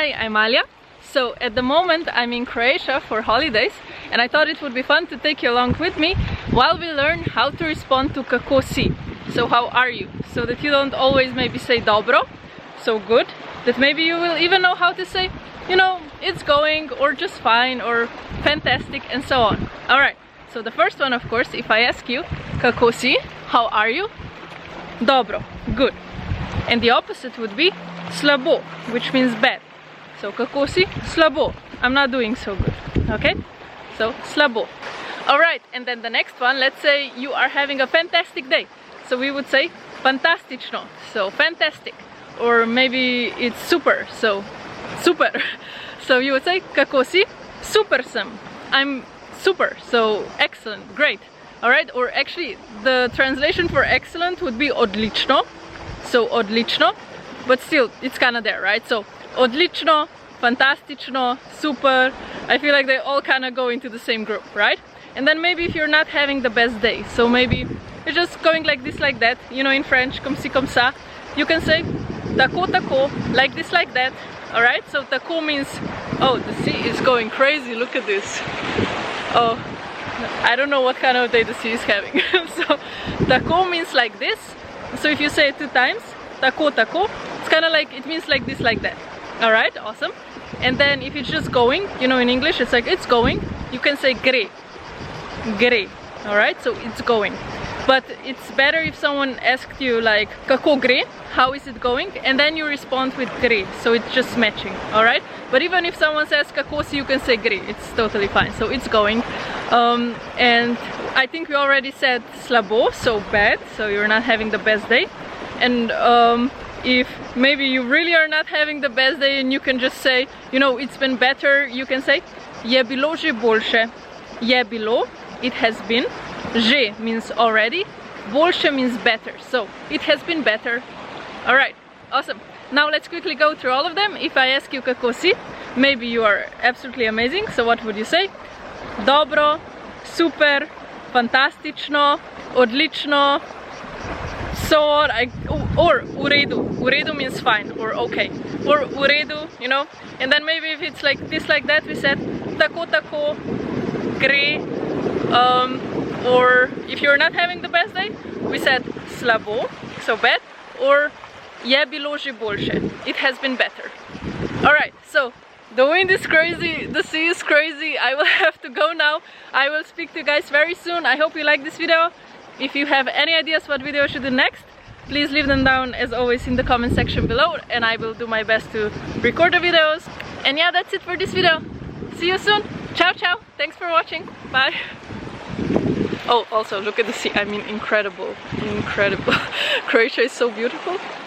Hi, I'm Alia. So at the moment I'm in Croatia for holidays and I thought it would be fun to take you along with me while we learn how to respond to kako si. So how are you? So that you don't always maybe say dobro, so good, that maybe you will even know how to say, you know, it's going, or just fine, or fantastic, and so on. Alright, so the first one, of course, if I ask you kako si, how are you? Dobro, good. And the opposite would be slabo, which means bad. So kako si? Slabo, I'm not doing so good. Okay? So slabo. Alright, and then the next one, let's say you are having a fantastic day. So we would say fantastično, so fantastic. Or maybe it's super, so super. So you would say kako si? Super sam. I'm super, so excellent, great. Alright, or actually the translation for excellent would be odlično. So odlično, but still it's kind of there, right? So odlično, fantastično, super. I feel like they all kind of go into the same group, right? And then maybe if you're not having the best day, so maybe you're just going like this, like that, you know, in French, comme ci, comme ça, you can say tako, tako, like this, like that. Alright, so tako means, oh, the sea is going crazy, look at this. Oh, I don't know what kind of day the sea is having. So tako means like this. So if you say it 2 times, tako, tako, it's kind of like, it means like this, like that. Alright, awesome. And then if it's just going, you know, in English it's like it's going, you can say gre. Gre. Alright, so it's going. But it's better if someone asked you like kako gre, how is it going? And then you respond with gre, so it's just matching. Alright? But even if someone says kako si, you can say gre, it's totally fine. So it's going. And I think we already said slabo, so bad, so you're not having the best day. And if maybe you really are not having the best day and you can just say, you know, it's been better, you can say je bilo že boljše. Je bilo, it has been. Že means already. Boljše means better. So it has been better. Alright, awesome. Now let's quickly go through all of them. If I ask you kako si, maybe you are absolutely amazing. So what would you say? Dobro, super, fantastično, odlično, so on, or u redu. U redu means fine, or okay. Or u redu, you know. And then maybe if it's like this, like that, we said tako, tako, gre. Or if you're not having the best day, we said slabo, so bad. Or je bilo že boljše, it has been better. Alright, so the wind is crazy, the sea is crazy, I will have to go now. I will speak to you guys very soon. I hope you like this video. If you have any ideas what video I should do next, please leave them down as always in the comment section below and I will do my best to record the videos. And yeah, that's it for this video. See you soon. Ciao, ciao. Thanks for watching. Bye. Oh, also look at the sea. I mean, incredible, incredible. Croatia is so beautiful.